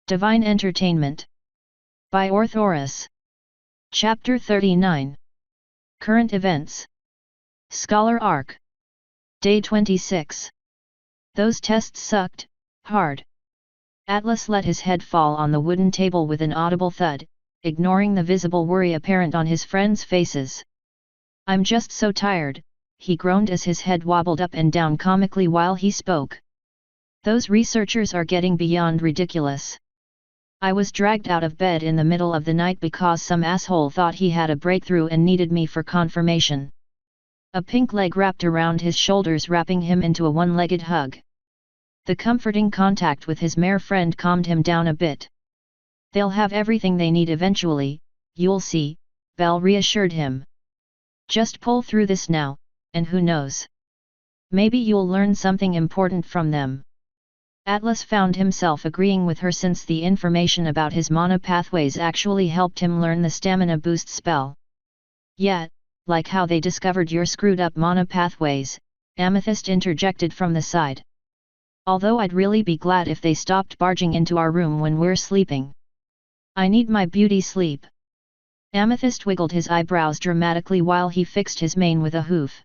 Divine Entertainment. By Orthoris. Chapter 39. Current Events. Scholar Arc. Day 26. Those tests sucked, hard. Atlas let his head fall on the wooden table with an audible thud, ignoring the visible worry apparent on his friends' faces. "I'm just so tired," he groaned as his head wobbled up and down comically while he spoke. "Those researchers are getting beyond ridiculous. I was dragged out of bed in the middle of the night because some asshole thought he had a breakthrough and needed me for confirmation." A pink leg wrapped around his shoulders, wrapping him into a one-legged hug. The comforting contact with his mere friend calmed him down a bit. "They'll have everything they need eventually, you'll see," Belle reassured him. "Just pull through this now, and who knows? Maybe you'll learn something important from them." Atlas found himself agreeing with her since the information about his mana pathways actually helped him learn the stamina boost spell. "Yeah, like how they discovered your screwed up mana pathways," Amethyst interjected from the side. "Although I'd really be glad if they stopped barging into our room when we're sleeping. I need my beauty sleep." Amethyst wiggled his eyebrows dramatically while he fixed his mane with a hoof.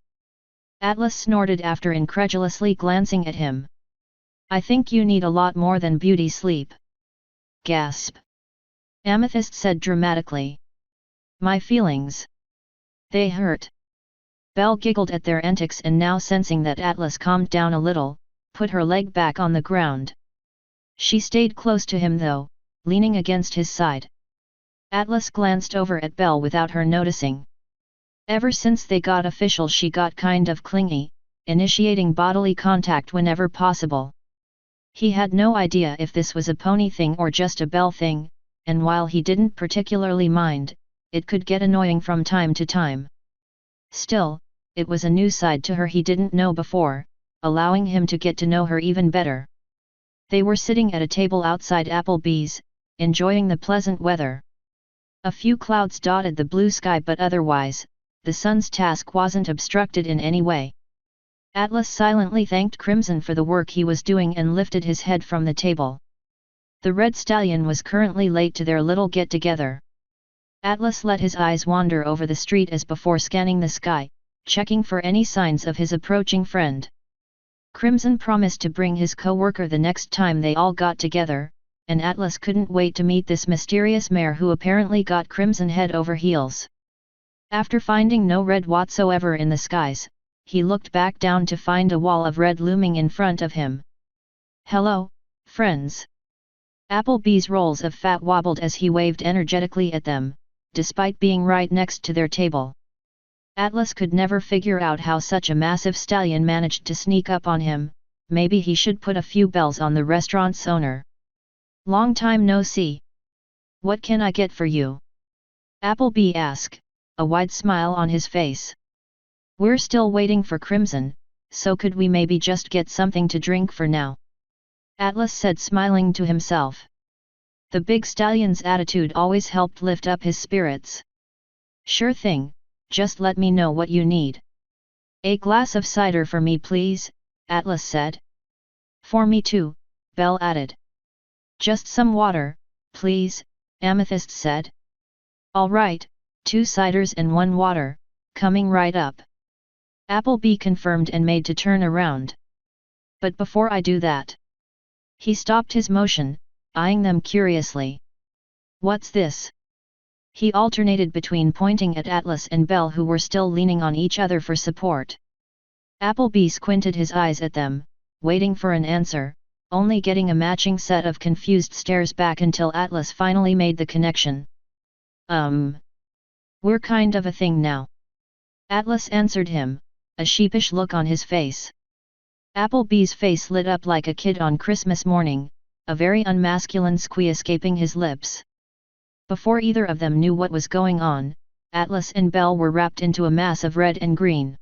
Atlas snorted after incredulously glancing at him. "I think you need a lot more than beauty sleep." "Gasp!" Amethyst said dramatically. "My feelings. They hurt." Belle giggled at their antics and, now sensing that Atlas calmed down a little, put her leg back on the ground. She stayed close to him though, leaning against his side. Atlas glanced over at Belle without her noticing. Ever since they got official, she got kind of clingy, initiating bodily contact whenever possible. He had no idea if this was a pony thing or just a Belle thing, and while he didn't particularly mind, it could get annoying from time to time. Still, it was a new side to her he didn't know before, allowing him to get to know her even better. They were sitting at a table outside Applebee's, enjoying the pleasant weather. A few clouds dotted the blue sky, but otherwise, the sun's task wasn't obstructed in any way. Atlas silently thanked Crimson for the work he was doing and lifted his head from the table. The red stallion was currently late to their little get-together. Atlas let his eyes wander over the street as before, scanning the sky, checking for any signs of his approaching friend. Crimson promised to bring his co-worker the next time they all got together, and Atlas couldn't wait to meet this mysterious mare who apparently got Crimson head over heels. After finding no red whatsoever in the skies, he looked back down to find a wall of red looming in front of him. "Hello, friends." Applebee's rolls of fat wobbled as he waved energetically at them, despite being right next to their table. Atlas could never figure out how such a massive stallion managed to sneak up on him. Maybe he should put a few bells on the restaurant's owner. "Long time no see. What can I get for you?" Applebee asked, a wide smile on his face. "We're still waiting for Crimson, so could we maybe just get something to drink for now?" Atlas said, smiling to himself. The big stallion's attitude always helped lift up his spirits. "Sure thing, just let me know what you need." "A glass of cider for me please," Atlas said. "For me too," Belle added. "Just some water, please," Amethyst said. "All right, 2 ciders and 1 water, coming right up." Applebee confirmed and made to turn around. "But before I do that..." He stopped his motion, eyeing them curiously. "What's this?" He alternated between pointing at Atlas and Belle, who were still leaning on each other for support. Applebee squinted his eyes at them, waiting for an answer, only getting a matching set of confused stares back until Atlas finally made the connection. We're kind of a thing now." Atlas answered him, a sheepish look on his face. Applebee's face lit up like a kid on Christmas morning, a very unmasculine squeak escaping his lips. Before either of them knew what was going on, Atlas and Belle were wrapped into a mass of red and green.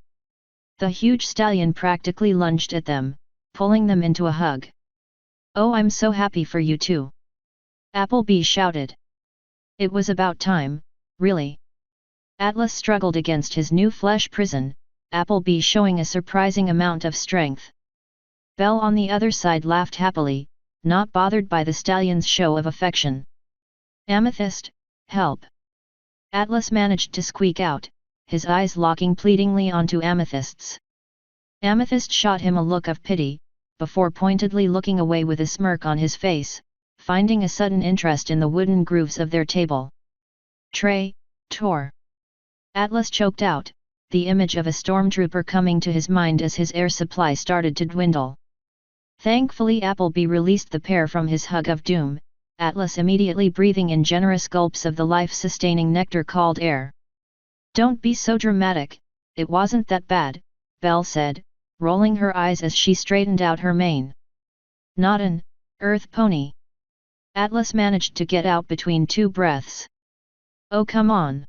The huge stallion practically lunged at them, pulling them into a hug. "Oh, I'm so happy for you too," Applebee shouted. It was about time, really. Atlas struggled against his new flesh prison, Applebee showing a surprising amount of strength. Belle on the other side laughed happily, not bothered by the stallion's show of affection. "Amethyst, help!" Atlas managed to squeak out, his eyes locking pleadingly onto Amethyst's. Amethyst shot him a look of pity, before pointedly looking away with a smirk on his face, finding a sudden interest in the wooden grooves of their table. "Tray, Tor!" Atlas choked out, the image of a stormtrooper coming to his mind as his air supply started to dwindle. Thankfully Appleby released the pair from his hug of doom, Atlas immediately breathing in generous gulps of the life-sustaining nectar called air. "Don't be so dramatic, it wasn't that bad," Belle said, rolling her eyes as she straightened out her mane. "Not an Earth pony." Atlas managed to get out between two breaths. "Oh come on.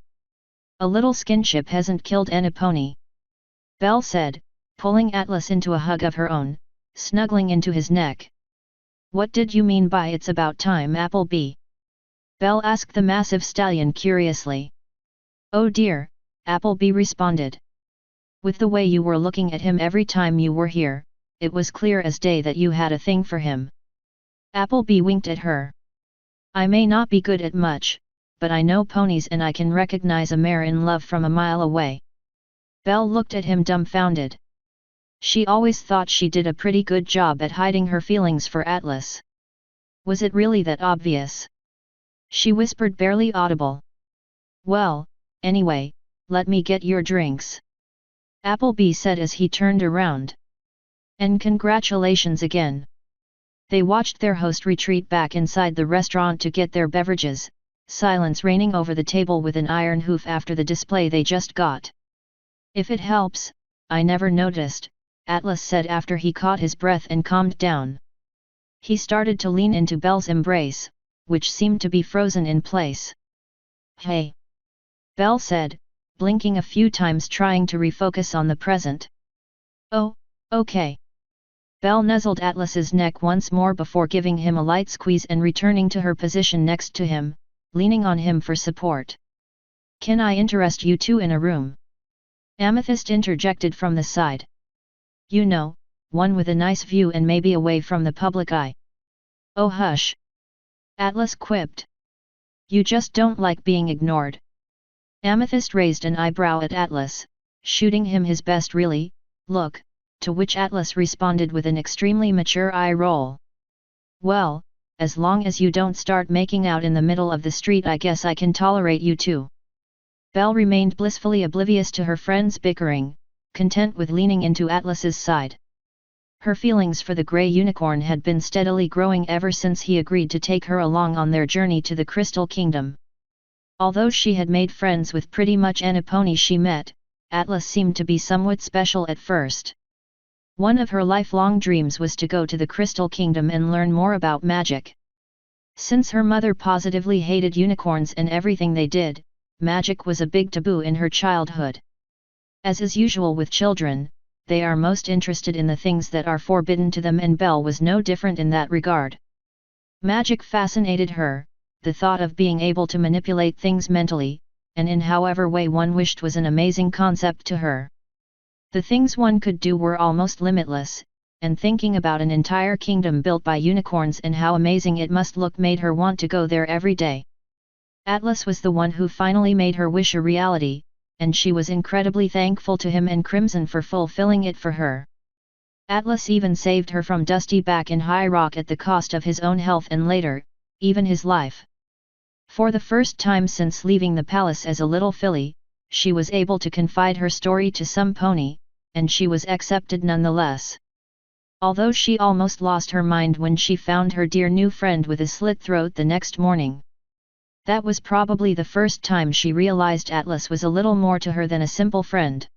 A little skinship hasn't killed any pony," Belle said, pulling Atlas into a hug of her own, snuggling into his neck. "What did you mean by it's about time, Appleby?" Belle asked the massive stallion curiously. "Oh dear," Appleby responded. "With the way you were looking at him every time you were here, it was clear as day that you had a thing for him." Appleby winked at her. "I may not be good at much, but I know ponies and I can recognize a mare in love from a mile away." Belle looked at him dumbfounded. She always thought she did a pretty good job at hiding her feelings for Atlas. Was it really that obvious? She whispered, barely audible. "Well, anyway, let me get your drinks," Appleby said as he turned around. "And congratulations again." They watched their host retreat back inside the restaurant to get their beverages, silence reigning over the table with an iron hoof after the display they just got. "If it helps, I never noticed," Atlas said after he caught his breath and calmed down. He started to lean into Belle's embrace, which seemed to be frozen in place. "Hey!" Belle said, blinking a few times trying to refocus on the present. "Oh, okay." Belle nuzzled Atlas's neck once more before giving him a light squeeze and returning to her position next to him, leaning on him for support. "Can I interest you two in a room?" Amethyst interjected from the side. "You know, one with a nice view and maybe away from the public eye." "Oh hush!" Atlas quipped. "You just don't like being ignored." Amethyst raised an eyebrow at Atlas, shooting him his best really, look, to which Atlas responded with an extremely mature eye roll. "Well, as long as you don't start making out in the middle of the street I guess I can tolerate you too." Belle remained blissfully oblivious to her friends' bickering, content with leaning into Atlas's side. Her feelings for the grey unicorn had been steadily growing ever since he agreed to take her along on their journey to the Crystal Kingdom. Although she had made friends with pretty much any pony she met, Atlas seemed to be somewhat special at first. One of her lifelong dreams was to go to the Crystal Kingdom and learn more about magic. Since her mother positively hated unicorns and everything they did, magic was a big taboo in her childhood. As is usual with children, they are most interested in the things that are forbidden to them, and Belle was no different in that regard. Magic fascinated her, the thought of being able to manipulate things mentally, and in however way one wished was an amazing concept to her. The things one could do were almost limitless, and thinking about an entire kingdom built by unicorns and how amazing it must look made her want to go there every day. Atlas was the one who finally made her wish a reality, and she was incredibly thankful to him and Crimson for fulfilling it for her. Atlas even saved her from Dusty back in High Rock at the cost of his own health and later, even his life. For the first time since leaving the palace as a little filly, she was able to confide her story to some pony, and she was accepted nonetheless. Although she almost lost her mind when she found her dear new friend with a slit throat the next morning. That was probably the first time she realized Atlas was a little more to her than a simple friend.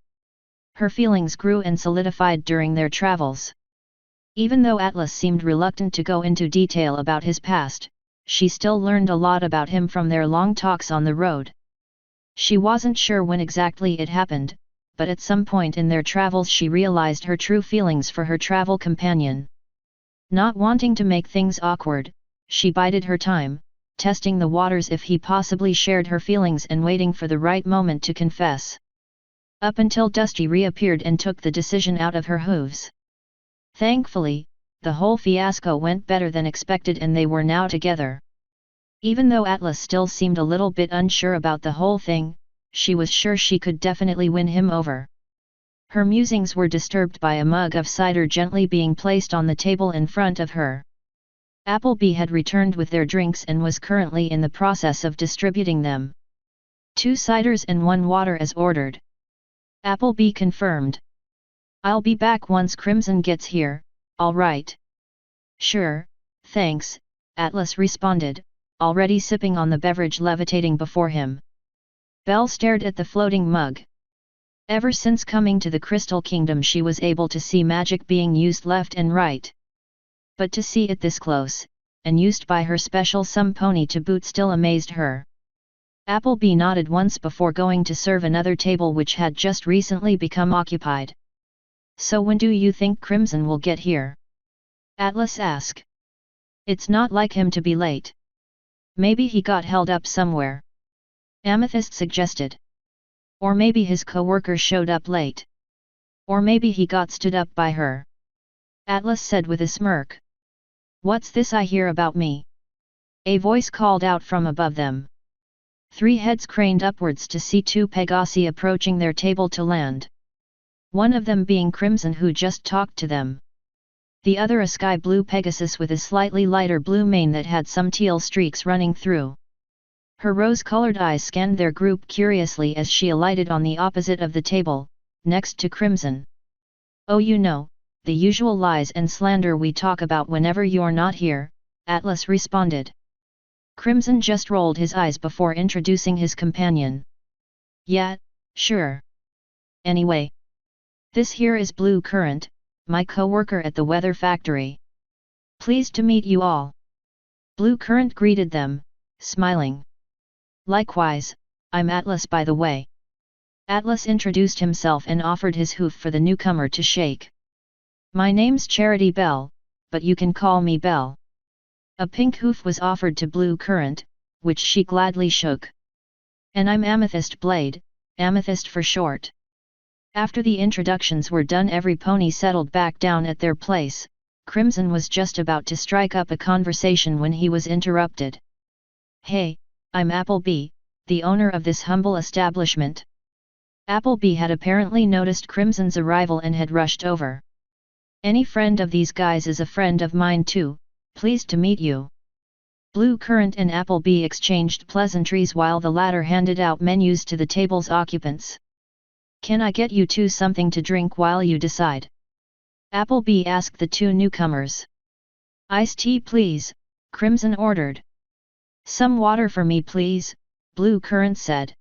Her feelings grew and solidified during their travels. Even though Atlas seemed reluctant to go into detail about his past, she still learned a lot about him from their long talks on the road. She wasn't sure when exactly it happened, but at some point in their travels she realized her true feelings for her travel companion. Not wanting to make things awkward, she bided her time, testing the waters if he possibly shared her feelings and waiting for the right moment to confess. Up until Dusty reappeared and took the decision out of her hooves. Thankfully, the whole fiasco went better than expected and they were now together. Even though Atlas still seemed a little bit unsure about the whole thing, she was sure she could definitely win him over. Her musings were disturbed by a mug of cider gently being placed on the table in front of her. Appleby had returned with their drinks and was currently in the process of distributing them. 2 ciders and 1 water as ordered. Appleby confirmed. I'll be back once Crimson gets here, all right. Sure, thanks, Atlas responded, already sipping on the beverage levitating before him. Belle stared at the floating mug. Ever since coming to the Crystal Kingdom she was able to see magic being used left and right. But to see it this close, and used by her special sum pony to boot still amazed her. Appleby nodded once before going to serve another table which had just recently become occupied. So when do you think Crimson will get here? Atlas asked. It's not like him to be late. Maybe he got held up somewhere. Amethyst suggested. Or maybe his co-worker showed up late. Or maybe he got stood up by her. Atlas said with a smirk. What's this I hear about me? A voice called out from above them. 3 heads craned upwards to see 2 Pegasi approaching their table to land. One of them being Crimson who just talked to them. The other a sky blue Pegasus with a slightly lighter blue mane that had some teal streaks running through. Her rose-colored eyes scanned their group curiously as she alighted on the opposite of the table, next to Crimson. Oh, you know, the usual lies and slander we talk about whenever you're not here, Atlas responded. Crimson just rolled his eyes before introducing his companion. Yeah, sure. Anyway. This here is Blue Current, my co-worker at the weather factory. Pleased to meet you all. Blue Current greeted them, smiling. Likewise, I'm Atlas by the way. Atlas introduced himself and offered his hoof for the newcomer to shake. My name's Charity Bell, but you can call me Belle. A pink hoof was offered to Blue Current, which she gladly shook. And I'm Amethyst Blade, Amethyst for short. After the introductions were done every pony settled back down at their place. Crimson was just about to strike up a conversation when he was interrupted. Hey, I'm Appleby, the owner of this humble establishment. Appleby had apparently noticed Crimson's arrival and had rushed over. Any friend of these guys is a friend of mine too, pleased to meet you. Blue Current and Appleby exchanged pleasantries while the latter handed out menus to the table's occupants. Can I get you two something to drink while you decide? Appleby asked the 2 newcomers. Iced tea please, Crimson ordered. Some water for me please, Blue Current said.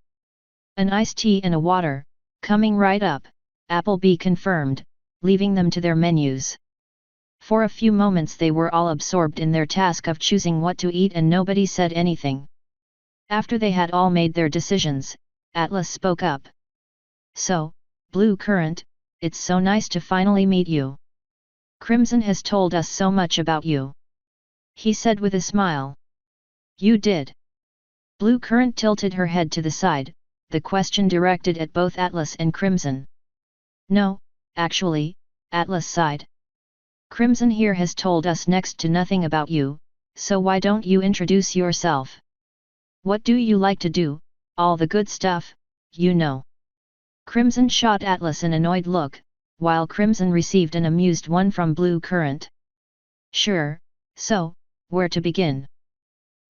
An iced tea and a water, coming right up, Appleby confirmed, leaving them to their menus. For a few moments they were all absorbed in their task of choosing what to eat and nobody said anything. After they had all made their decisions, Atlas spoke up. So, Blue Current, it's so nice to finally meet you. Crimson has told us so much about you. He said with a smile. You did. Blue Current tilted her head to the side, the question directed at both Atlas and Crimson. No, actually, Atlas sighed. Crimson here has told us next to nothing about you, so why don't you introduce yourself? What do you like to do, all the good stuff, you know. Crimson shot Atlas an annoyed look, while Crimson received an amused one from Blue Current. Sure, so, where to begin?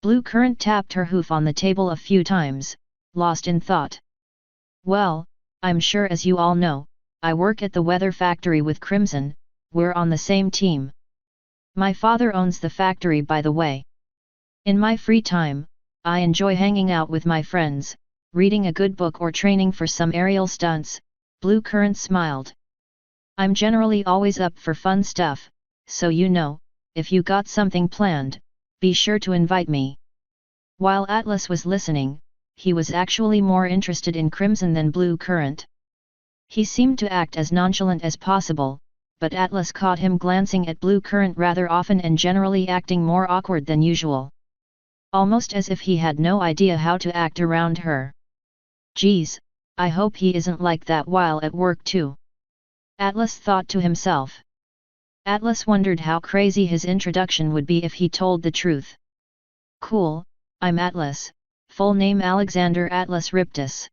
Blue Current tapped her hoof on the table a few times, lost in thought. Well, I'm sure as you all know, I work at the weather factory with Crimson, we're on the same team. My father owns the factory by the way. In my free time, I enjoy hanging out with my friends, reading a good book or training for some aerial stunts, Blue Current smiled. I'm generally always up for fun stuff, so you know, if you got something planned, be sure to invite me. While Atlas was listening, he was actually more interested in Crimson than Blue Current. He seemed to act as nonchalant as possible, but Atlas caught him glancing at Blue Current rather often and generally acting more awkward than usual. Almost as if he had no idea how to act around her. Geez, I hope he isn't like that while at work too. Atlas thought to himself. Atlas wondered how crazy his introduction would be if he told the truth. Cool, I'm Atlas, full name Alexander Atlas Riptus.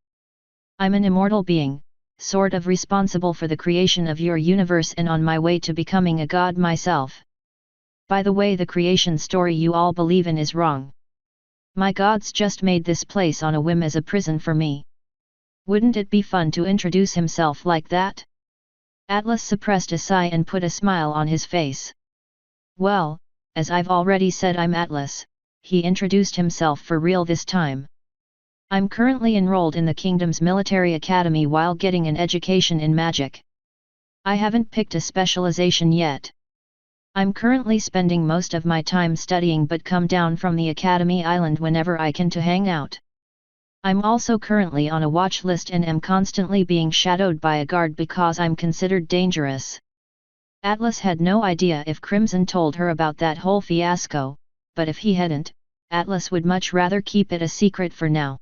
I'm an immortal being, sort of responsible for the creation of your universe and on my way to becoming a god myself. By the way, the creation story you all believe in is wrong. My gods just made this place on a whim as a prison for me. Wouldn't it be fun to introduce himself like that? Atlas suppressed a sigh and put a smile on his face. Well, as I've already said, I'm Atlas, he introduced himself for real this time. I'm currently enrolled in the kingdom's military academy while getting an education in magic. I haven't picked a specialization yet. I'm currently spending most of my time studying but come down from the academy island whenever I can to hang out. I'm also currently on a watch list and am constantly being shadowed by a guard because I'm considered dangerous. Atlas had no idea if Crimson told her about that whole fiasco, but if he hadn't, Atlas would much rather keep it a secret for now.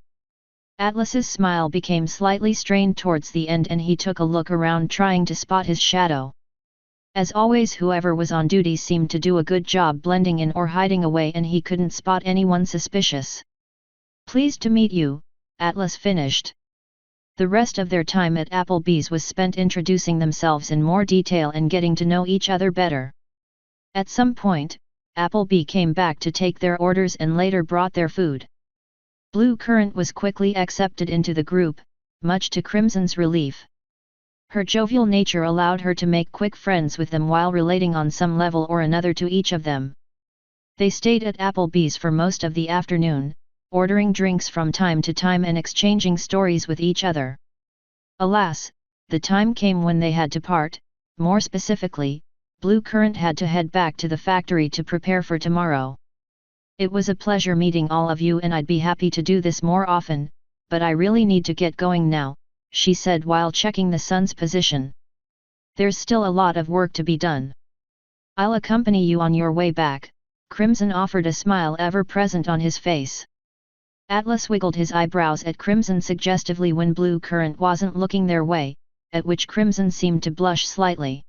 Atlas's smile became slightly strained towards the end and he took a look around trying to spot his shadow. As always, whoever was on duty seemed to do a good job blending in or hiding away and he couldn't spot anyone suspicious. Pleased to meet you, Atlas finished. The rest of their time at Applebee's was spent introducing themselves in more detail and getting to know each other better. At some point, Applebee came back to take their orders and later brought their food. Blue Currant was quickly accepted into the group, much to Crimson's relief. Her jovial nature allowed her to make quick friends with them while relating on some level or another to each of them. They stayed at Applebee's for most of the afternoon, ordering drinks from time to time and exchanging stories with each other. Alas, the time came when they had to part. More specifically, Blue Currant had to head back to the factory to prepare for tomorrow. It was a pleasure meeting all of you and I'd be happy to do this more often, but I really need to get going now, she said while checking the sun's position. There's still a lot of work to be done. I'll accompany you on your way back, Crimson offered, a smile ever present on his face. Atlas wiggled his eyebrows at Crimson suggestively when Blue Currant wasn't looking their way, at which Crimson seemed to blush slightly.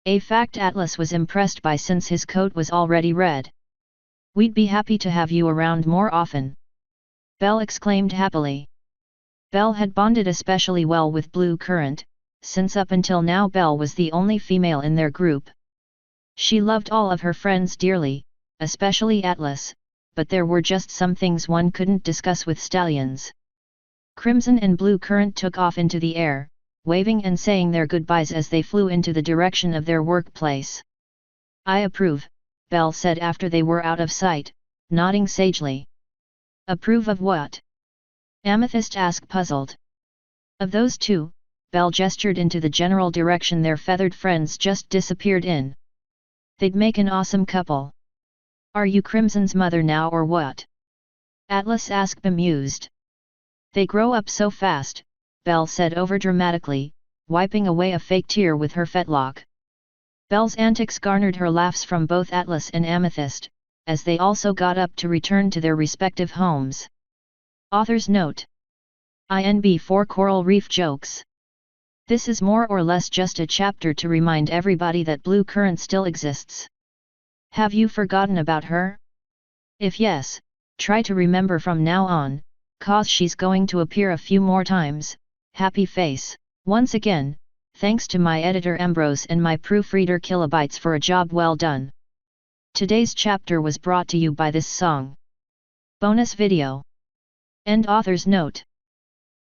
A fact Atlas was impressed by since his coat was already red. We'd be happy to have you around more often. Belle exclaimed happily. Belle had bonded especially well with Blue Currant, since up until now Belle was the only female in their group. She loved all of her friends dearly, especially Atlas, but there were just some things one couldn't discuss with stallions. Crimson and Blue Currant took off into the air, waving and saying their goodbyes as they flew into the direction of their workplace. I approve, Belle said after they were out of sight, nodding sagely. Approve of what? Amethyst asked, puzzled. Of those two, Belle gestured into the general direction their feathered friends just disappeared in. They'd make an awesome couple. Are you Crimson's mother now or what? Atlas asked, bemused. They grow up so fast, Belle said overdramatically, wiping away a fake tear with her fetlock. Belle's antics garnered her laughs from both Atlas and Amethyst, as they also got up to return to their respective homes. Author's note: INB for Coral Reef jokes. This is more or less just a chapter to remind everybody that Blue Currant still exists. Have you forgotten about her? If yes, try to remember from now on, cause she's going to appear a few more times. Happy face. Once again, thanks to my editor Ambrose and my proofreader Kilobytes for a job well done. Today's chapter was brought to you by this song. Bonus video. End author's note.